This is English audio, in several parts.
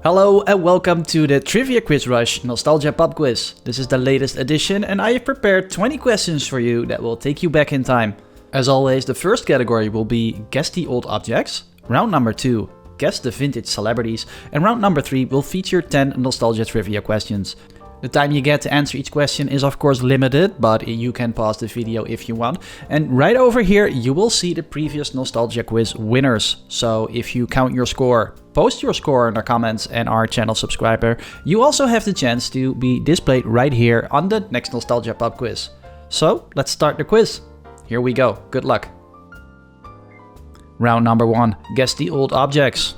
Hello and welcome to the Trivia Quiz Rush Nostalgia Pub Quiz. This is the latest edition and I have prepared 20 questions for you that will take you back in time. As always, the first category will be Guess the Old Objects. Round number 2, Guess the Vintage Celebrities. And round number 3 will feature 10 Nostalgia Trivia questions. The time you get to answer each question is of course limited, but you can pause the video if you want. And right over here you will see the previous Nostalgia Quiz winners. So if you count your score, post your score in the comments and are a channel subscriber, you also have the chance to be displayed right here on the next Nostalgia Pub Quiz. So let's start the quiz. Here we go, good luck. Round number 1, Guess the Old Objects.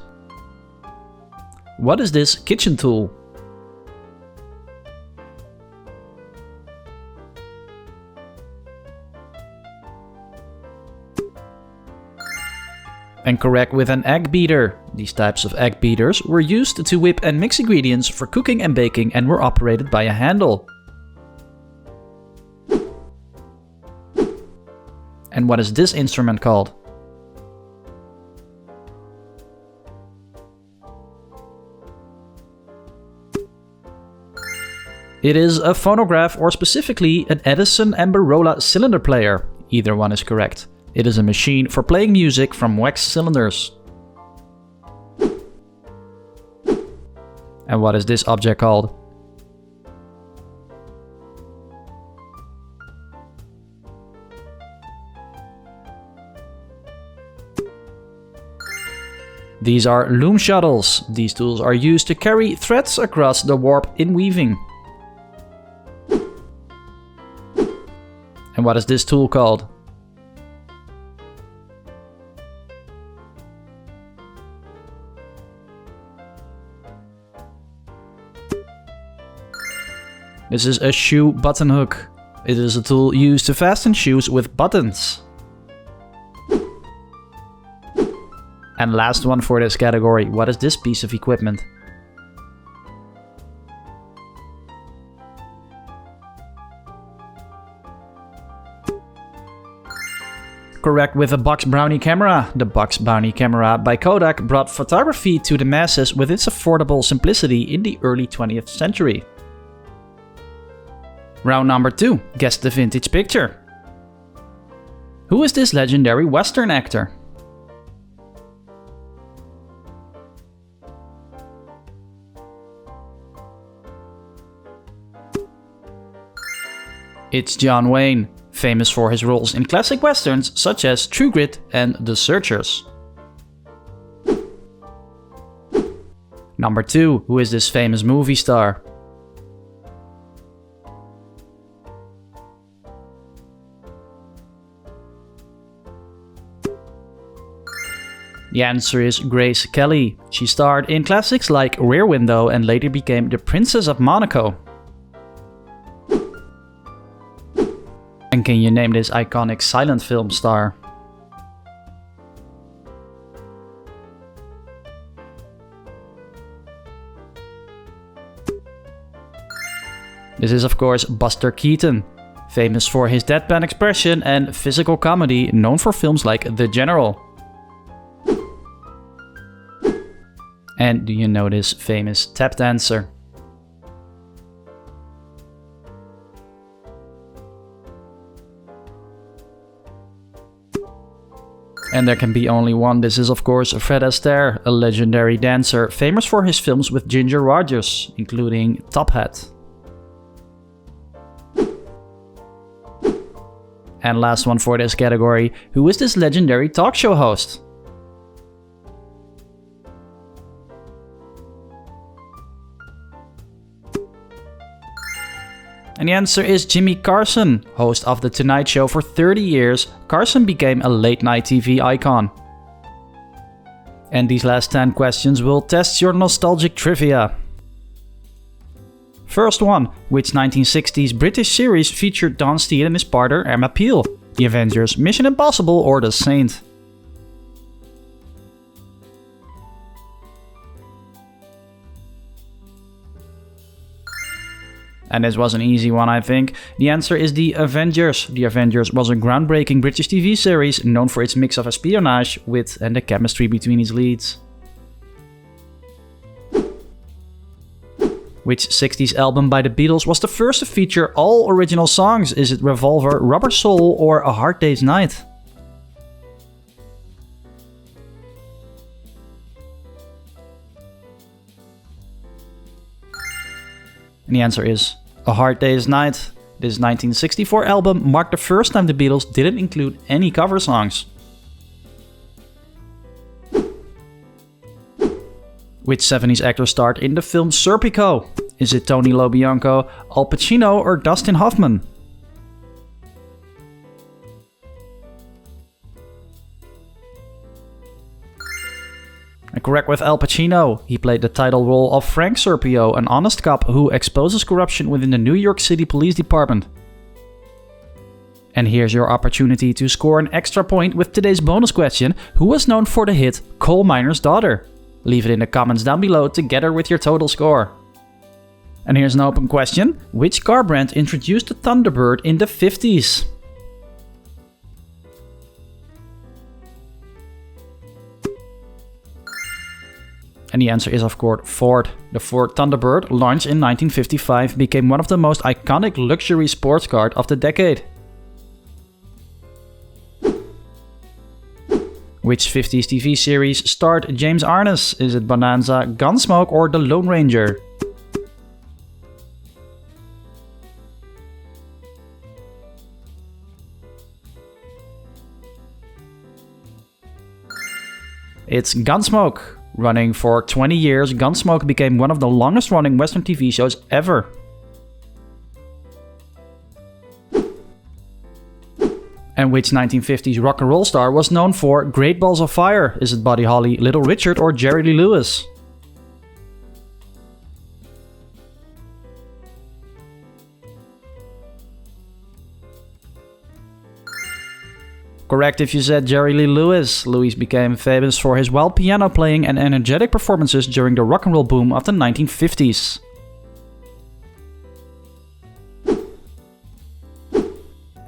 What is this kitchen tool? And correct with an egg beater. These types of egg beaters were used to whip and mix ingredients for cooking and baking and were operated by a handle. And what is this instrument called? It is a phonograph, or specifically an Edison and Barola cylinder player. Either one is correct. It is a machine for playing music from wax cylinders. And what is this object called? These are loom shuttles. These tools are used to carry threads across the warp in weaving. And what is this tool called? This is a shoe button hook. It is a tool used to fasten shoes with buttons. And last one for this category, what is this piece of equipment? Correct with a box brownie camera. The box brownie camera by Kodak brought photography to the masses with its affordable simplicity in the early 20th century. Round number 2, Guess the Vintage Picture. Who is this legendary Western actor? It's John Wayne, famous for his roles in classic westerns such as True Grit and The Searchers. Number 2, who is this famous movie star? The answer is Grace Kelly. She starred in classics like Rear Window and later became the Princess of Monaco. And can you name this iconic silent film star? This is of course Buster Keaton, famous for his deadpan expression and physical comedy, known for films like The General. And do you know this famous tap dancer? And there can be only one. This is of course Fred Astaire, a legendary dancer, famous for his films with Ginger Rogers, including Top Hat. And last one for this category, who is this legendary talk show host? And the answer is Jimmy Carson, host of The Tonight Show for 30 years. Carson became a late-night TV icon. And these last 10 questions will test your nostalgic trivia. First one, which 1960s British series featured Don Steele and his partner Emma Peel? The Avengers, Mission Impossible or The Saint? And this was an easy one, I think. The answer is The Avengers. The Avengers was a groundbreaking British TV series known for its mix of espionage, wit and the chemistry between its leads. Which 60s album by the Beatles was the first to feature all original songs? Is it Revolver, Rubber Soul, or A Hard Day's Night? And the answer is A Hard Day's Night. This 1964 album marked the first time the Beatles didn't include any cover songs. Which 70s actor starred in the film Serpico? Is it Tony LoBianco, Al Pacino, or Dustin Hoffman? And correct with Al Pacino. He played the title role of Frank Serpio, an honest cop who exposes corruption within the New York City Police Department. And here's your opportunity to score an extra point with today's bonus question. Who was known for the hit Coal Miner's Daughter? Leave it in the comments down below together with your total score. And here's an open question. Which car brand introduced the Thunderbird in the 50s? And the answer is of course Ford. The Ford Thunderbird, launched in 1955, became one of the most iconic luxury sports cars of the decade. Which 50s TV series starred James Arness? Is it Bonanza, Gunsmoke, or The Lone Ranger? It's Gunsmoke. Running for 20 years, Gunsmoke became one of the longest running Western TV shows ever. And which 1950s rock and roll star was known for Great Balls of Fire? Is it Buddy Holly, Little Richard, or Jerry Lee Lewis? Correct if you said Jerry Lee Lewis. Lewis became famous for his wild piano playing and energetic performances during the rock and roll boom of the 1950s.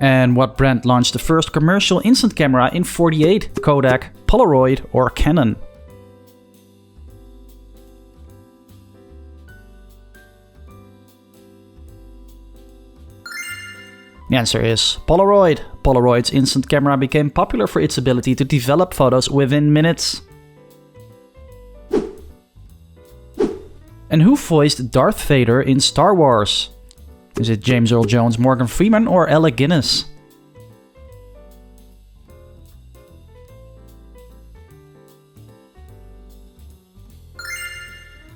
And what brand launched the first commercial instant camera in '48? Kodak, Polaroid, or Canon? The answer is Polaroid. Polaroid's instant camera became popular for its ability to develop photos within minutes. And who voiced Darth Vader in Star Wars? Is it James Earl Jones, Morgan Freeman, or Alec Guinness?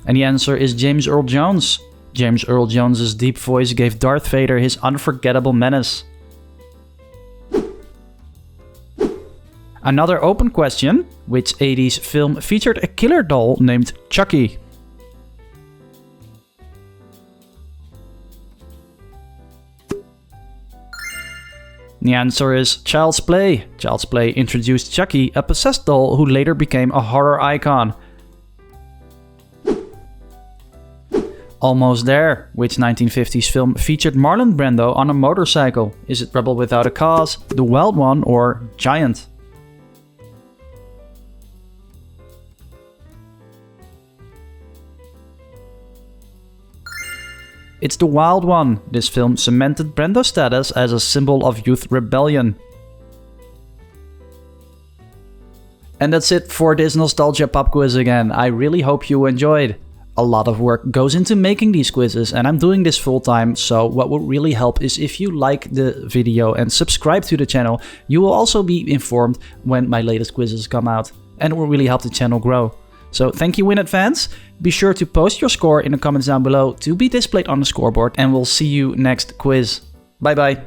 And the answer is James Earl Jones. James Earl Jones's deep voice gave Darth Vader his unforgettable menace. Another open question. Which 80s film featured a killer doll named Chucky? The answer is Child's Play. Child's Play introduced Chucky, a possessed doll who later became a horror icon. Almost there. Which 1950s film featured Marlon Brando on a motorcycle? Is it Rebel Without a Cause, The Wild One, or Giant? It's The Wild One. This film cemented Brando's status as a symbol of youth rebellion. And that's it for this Nostalgia Pop Quiz again. I really hope you enjoyed. A lot of work goes into making these quizzes and I'm doing this full time, so what would really help is if you like the video and subscribe to the channel. You will also be informed when my latest quizzes come out and it will really help the channel grow. So thank you in advance. Be sure to post your score in the comments down below to be displayed on the scoreboard and we'll see you next quiz. Bye bye.